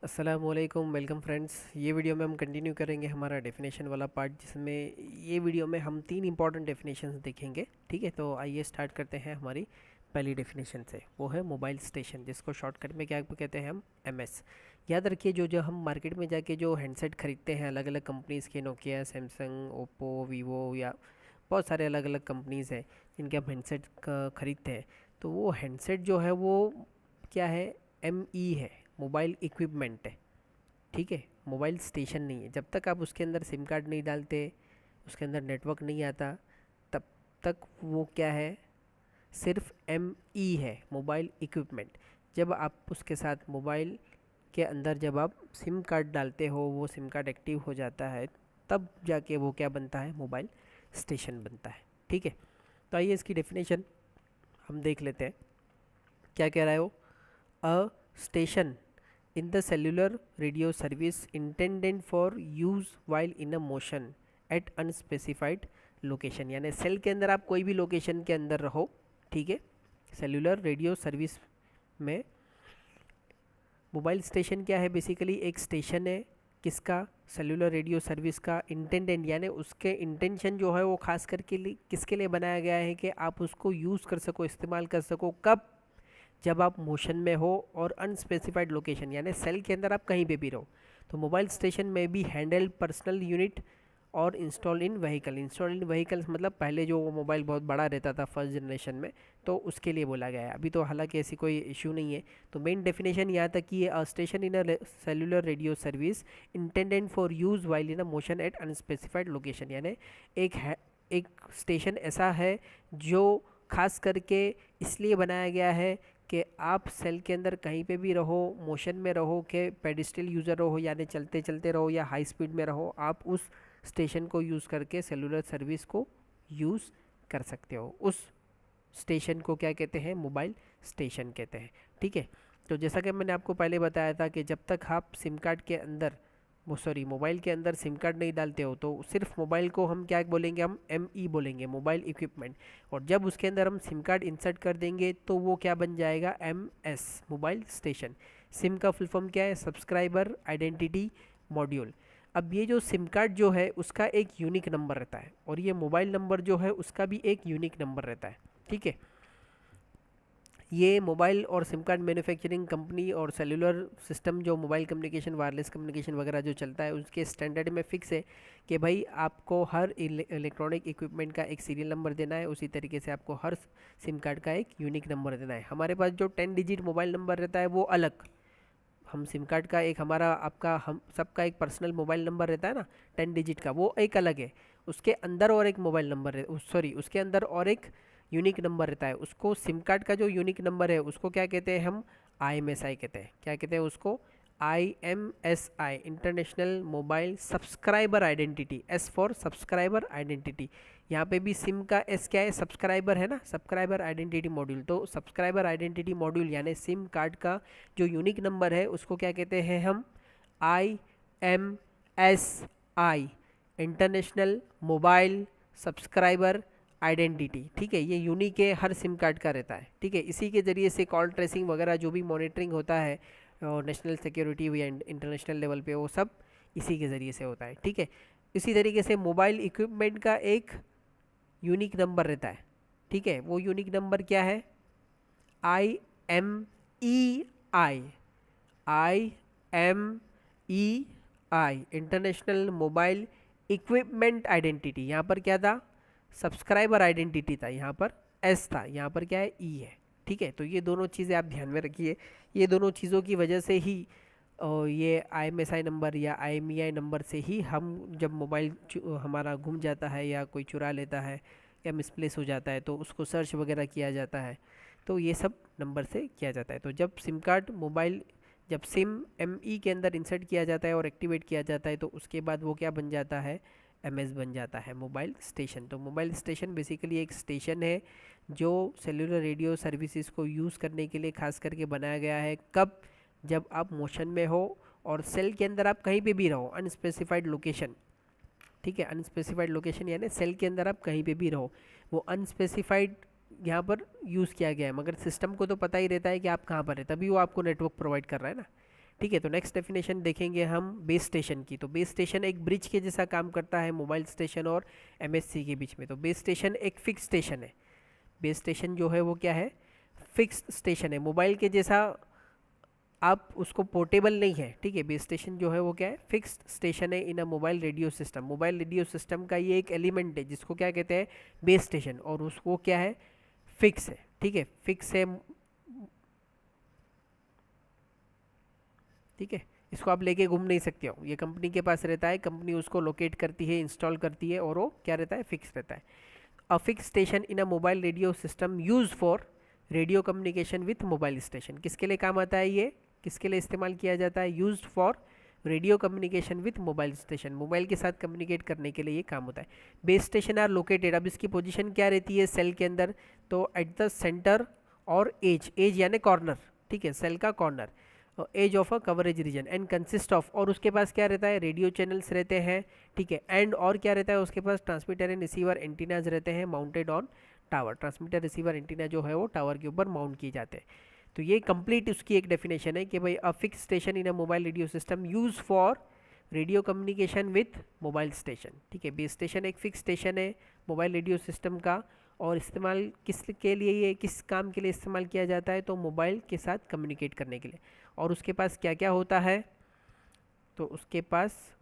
अस्सलामुअलैकुम, welcome friends. ये video में हम कंटिन्यू करेंगे हमारा डेफिनेशन वाला पार्ट, जिसमें ये वीडियो में हम 3 इंपॉर्टेंट डेफिनेशंस देखेंगे। ठीक है, तो आइए स्टार्ट करते हैं हमारी पहली डेफिनेशन से। वो है मोबाइल स्टेशन, जिसको शॉर्टकट में क्या कहते हैं हम, एमएस। याद रखिए, जो जो हम मार्केट में जाके जो हैंडसेट खरीदते हैं अलग अलग कंपनीज़ के, नोकिया, सैमसंग, ओप्पो, वीवो या बहुत सारे अलग अलग कंपनीज़ हैं जिनके हम हैंडसेट खरीदते हैं, तो वो हैंडसेट जो है वो क्या है, एम ई है, मोबाइल इक्विपमेंट है। ठीक है, मोबाइल स्टेशन नहीं है। जब तक आप उसके अंदर सिम कार्ड नहीं डालते, उसके अंदर नेटवर्क नहीं आता, तब तक वो क्या है, सिर्फ एम ई है, मोबाइल इक्विपमेंट। जब आप उसके साथ मोबाइल के अंदर जब आप सिम कार्ड डालते हो, वो सिम कार्ड एक्टिव हो जाता है, तब जाके वो क्या बनता है, मोबाइल स्टेशन बनता है। ठीक है, तो आइए इसकी डेफिनेशन हम देख लेते हैं। क्या कह रहा है वो, अ station in the cellular radio service intended for use while in a motion at unspecified location। यानी सेल के अंदर आप कोई भी लोकेशन के अंदर रहो, ठीक है। सेलुलर रेडियो सर्विस में मोबाइल स्टेशन क्या है, बेसिकली एक स्टेशन है। किसका, सेलुलर रेडियो सर्विस का। इंटेंडेंट यानी उसके इंटेंशन जो है वो खास करके लिए किसके लिए बनाया गया है कि आप उसको यूज़ कर सको, इस्तेमाल कर सको। कब, जब आप मोशन में हो और अनस्पेसिफाइड लोकेशन, यानी सेल के अंदर आप कहीं पे भी रहो। तो मोबाइल स्टेशन में भी हैंडल पर्सनल यूनिट और इंस्टॉल इन व्हीकल। इंस्टॉल इन व्हीकल्स मतलब पहले जो वो मोबाइल बहुत बड़ा रहता था फर्स्ट जनरेशन में, तो उसके लिए बोला गया है। अभी तो हालांकि ऐसी कोई इशू नहीं है। तो मेन डेफिनेशन यहाँ तक कि ये station in a cellular radio service intended for use while in a motion at unspecified location. यानी एक स्टेशन ऐसा है जो खास करके इसलिए बनाया गया है कि आप सेल के अंदर कहीं पे भी रहो, मोशन में रहो, कि पेडिस्ट्रियल यूज़र रहो यानी चलते चलते रहो या हाई स्पीड में रहो, आप उस स्टेशन को यूज़ करके सेलुलर सर्विस को यूज़ कर सकते हो। उस स्टेशन को क्या कहते हैं, मोबाइल स्टेशन कहते हैं। ठीक है, तो जैसा कि मैंने आपको पहले बताया था कि जब तक आप सिम कार्ड के अंदर, वो सॉरी मोबाइल के अंदर सिम कार्ड नहीं डालते हो, तो सिर्फ मोबाइल को हम क्या बोलेंगे, हम एम ई बोलेंगे, मोबाइल इक्विपमेंट। और जब उसके अंदर हम सिम कार्ड इंसर्ट कर देंगे तो वो क्या बन जाएगा, M S, mobile station. SIM का फुल फॉर्म क्या है, सब्सक्राइबर आइडेंटिटी मॉड्यूल। अब ये जो सिम कार्ड जो है उसका एक यूनिक नंबर रहता है, और ये मोबाइल नंबर जो है उसका भी एक यूनिक नंबर रहता है। ठीक है, ये मोबाइल और सिम कार्ड मैन्युफैक्चरिंग कंपनी और सेलुलर सिस्टम जो मोबाइल कम्युनिकेशन, वायरलेस कम्युनिकेशन वगैरह जो चलता है, उसके स्टैंडर्ड में फिक्स है कि भाई आपको हर इलेक्ट्रॉनिक इक्विपमेंट का एक सीरियल नंबर देना है। उसी तरीके से आपको हर सिम कार्ड का एक यूनिक नंबर देना है। हमारे पास जो 10 डिजिट मोबाइल नंबर रहता है वो अलग, हम सिम कार्ड का एक, हमारा आपका, हम सबका एक पर्सनल मोबाइल नंबर रहता है ना 10 डिजिट का, वो एक अलग है। उसके अंदर और एक मोबाइल नंबर सॉरी उसके अंदर और एक यूनिक नंबर रहता है। उसको सिम कार्ड का जो यूनिक नंबर है उसको क्या कहते हैं हम, आई एम एस आई कहते हैं। क्या कहते हैं उसको, I am S I, international mobile subscriber identity. S for subscriber identity. यहाँ पे भी सिम का एस क्या है, सब्सक्राइबर है ना, सब्सक्राइबर आइडेंटिटी मॉड्यूल। तो सब्सक्राइबर आइडेंटिटी मॉड्यूल यानी सिम कार्ड का जो यूनिक नंबर है उसको क्या कहते हैं हम, I am S I, international mobile subscriber identity. ठीक है, ये यूनिक है, हर सिम कार्ड का रहता है। ठीक है, इसी के ज़रिए से कॉल ट्रेसिंग वगैरह जो भी मॉनिटरिंग होता है और नेशनल सिक्योरिटी या इंटरनेशनल लेवल पे, वो सब इसी के ज़रिए से होता है। ठीक है, इसी तरीके से मोबाइल इक्विपमेंट का एक यूनिक नंबर रहता है। ठीक है, वो यूनिक नंबर क्या है, I M E I, I M E I, international mobile equipment identity. यहाँ पर क्या था, सब्सक्राइबर आइडेंटिटी था, यहाँ पर एस था, यहाँ पर क्या है, ई है। ठीक है, तो ये दोनों चीज़ें आप ध्यान में रखिए। ये दोनों चीज़ों की वजह से ही ये I am S I number या आई एम ई आई नंबर से ही हम जब मोबाइल हमारा गुम जाता है या कोई चुरा लेता है या मिसप्लेस हो जाता है तो उसको सर्च वगैरह किया जाता है, तो ये सब नंबर से किया जाता है। तो जब सिम कार्ड मोबाइल, जब सिम एम ई के अंदर इंसर्ट किया जाता है और एक्टिवेट किया जाता है, तो उसके बाद वो क्या बन जाता है, एम एस बन जाता है, मोबाइल स्टेशन। तो मोबाइल स्टेशन बेसिकली एक स्टेशन है जो सेलुलर रेडियो सर्विसेज को यूज़ करने के लिए खास करके बनाया गया है। कब, जब आप मोशन में हो और सेल के अंदर आप कहीं पे भी रहो, अनस्पेसिफाइड लोकेशन। ठीक है, अनस्पेसिफाइड लोकेशन यानी सेल के अंदर आप कहीं पे भी रहो, वो अनस्पेसिफाइड यहाँ पर यूज़ किया गया है, मगर सिस्टम को तो पता ही रहता है कि आप कहाँ पर है, तभी वो आपको नेटवर्क प्रोवाइड कर रहा है ना। ठीक है। तो नेक्स्ट डेफिनेशन देखेंगे हम बेस स्टेशन की। तो बेस स्टेशन एक ब्रिज के जैसा काम करता है मोबाइल स्टेशन और एमएससी के बीच में। तो बेस स्टेशन एक फिक्स स्टेशन है। बेस स्टेशन जो है वो क्या है, फिक्स स्टेशन है, मोबाइल के जैसा आप उसको पोर्टेबल नहीं है। ठीक है, बेस स्टेशन जो है वो क्या है, फिक्स्ड स्टेशन है in a mobile radio system. Mobile radio system का ये एक एलिमेंट है जिसको क्या कहते हैं, बेस स्टेशन, और उसको क्या है, फिक्स है। ठीक है, फिक्स है। ठीक है, इसको आप लेके घूम नहीं सकते हो, ये कंपनी के पास रहता है, कंपनी उसको लोकेट करती है, इंस्टॉल करती है, और वो क्या रहता है, फिक्स रहता है। A fix station in a mobile radio system use for radio communication with mobile station. किसके लिए काम आता है ये, किसके लिए इस्तेमाल किया जाता है, use for radio communication with mobile station, mobile के साथ कम्युनिकेट करने के लिए ये काम होता है। बेस स्टेशन आर लोकेटेड, अब इसकी पोजीशन क्या रहती है सेल के अंदर, तो एट द सेंटर और एज, एज यानी कॉर्नर, ठीक है, सेल का corner, edge of a coverage region, and consist of, और उसके पास क्या रहता है, रेडियो चैनल्स रहते हैं। ठीक है, एंड और क्या रहता है उसके पास, ट्रांसमीटर एंड रिसीवर एंटीनाज रहते हैं, mounted on tower. Transmitter receiver antenna जो है वो टावर के ऊपर माउंट किए जाते हैं। तो ये कंप्लीट उसकी एक डेफिनेशन है कि भाई a fix station in a mobile radio system use for radio communication with mobile station. ठीक है, बेस स्टेशन एक फिक्स स्टेशन है मोबाइल रेडियो सिस्टम का, और इस्तेमाल किस के लिए, ये किस काम के लिए इस्तेमाल किया जाता है, तो मोबाइल के साथ कम्युनिकेट करने के लिए। और उसके पास क्या क्या होता है, तो उसके पास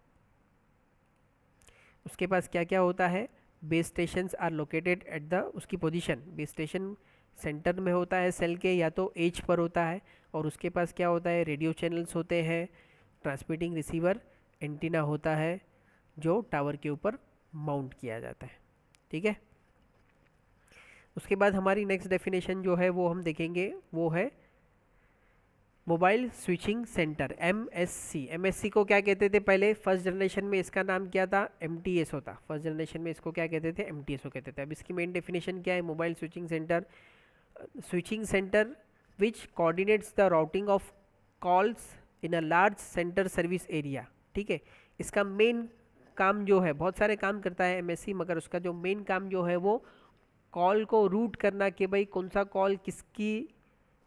क्या क्या होता है, base station are located at the, उसकी पोजीशन बेस स्टेशन सेंटर में होता है सेल के, या तो एज पर होता है, और उसके पास क्या होता है, रेडियो चैनल्स होते हैं, ट्रांसमिटिंग रिसीवर एंटीना होता है जो टावर के ऊपर माउंट किया जाता है। ठीक है, उसके बाद हमारी नेक्स्ट डेफिनेशन जो है वो हम देखेंगे, वो है mobile switching centre, MSc. MSc को क्या कहते थे पहले, फर्स्ट जनरेशन में इसका नाम क्या था, एमटीएस होता। फर्स्ट जनरेशन में इसको क्या कहते थे, एमटीएस कहते थे। अब इसकी मेन डेफिनेशन क्या है, mobile switching centre, switching center which coordinates the routing of calls in a large center service area। ठीक है, इसका मेन काम जो है, बहुत सारे काम करता है एमएससी, मगर उसका जो मेन काम जो है वो कॉल को रूट करना, कि भाई कौन सा कॉल किसकी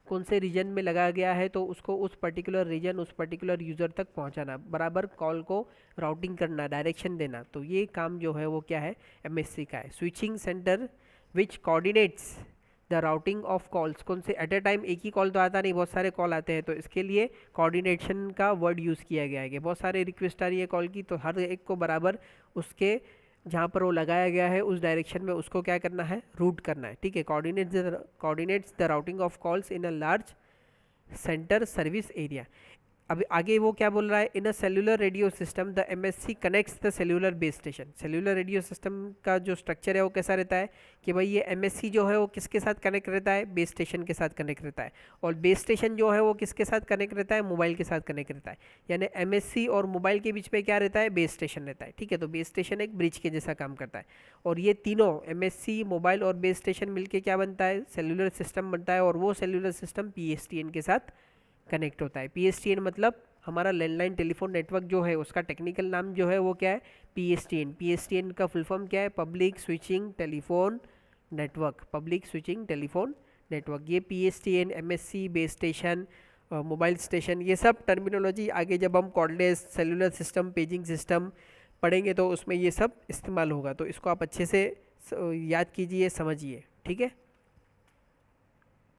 कौन से रीजन में लगाया गया है, तो उसको उस पर्टिकुलर रीजन, उस पर्टिकुलर यूज़र तक पहुंचाना, बराबर कॉल को राउटिंग करना, डायरेक्शन देना। तो ये काम जो है वो क्या है, एमएससी का है। Switching centre which coordinates the routing of calls, कौन से, एट ए टाइम एक ही कॉल तो आता नहीं, बहुत सारे कॉल आते हैं, तो इसके लिए कोऑर्डिनेशन का वर्ड यूज़ किया गया है कि बहुत सारे रिक्वेस्ट आ रही है कॉल की, तो हर एक को बराबर उसके जहाँ पर वो लगाया गया है उस डायरेक्शन में उसको क्या करना है, रूट करना है। ठीक है, coordinates the routing of calls in a large centre service area. अब आगे वो क्या बोल रहा है, in a cellular radio system the MSC connects the cellular base station. Cellular radio system का जो स्ट्रक्चर है वो कैसा रहता है कि भाई ये एमएससी जो है वो किसके साथ कनेक्ट रहता है, बेस स्टेशन के साथ कनेक्ट रहता है, और बेस स्टेशन जो है वो किसके साथ कनेक्ट रहता है, मोबाइल के साथ कनेक्ट रहता है। यानी एमएससी और मोबाइल के बीच में क्या रहता है, बेस स्टेशन रहता है। ठीक है, तो बेस स्टेशन एक ब्रिज के जैसा काम करता है, और ये तीनों एमएससी, मोबाइल और बेस स्टेशन मिलकर क्या बनता है, सेल्यूलर सिस्टम बनता है, और वो सेल्यूलर सिस्टम पीएसटीएन के साथ कनेक्ट होता है। पीएसटीएन मतलब हमारा लैंडलाइन टेलीफोन नेटवर्क जो है उसका टेक्निकल नाम जो है वो क्या है, पीएसटीएन। पीएसटीएन का फुल फॉर्म क्या है, public switching telephone network, public switching telephone network. ये PSTN, MSC, base station, mobile station, ये सब टर्मिनोलॉजी आगे जब हम cordless cellular system, paging system पढ़ेंगे तो उसमें ये सब इस्तेमाल होगा। तो इसको आप अच्छे से याद कीजिए, समझिए। ठीक है।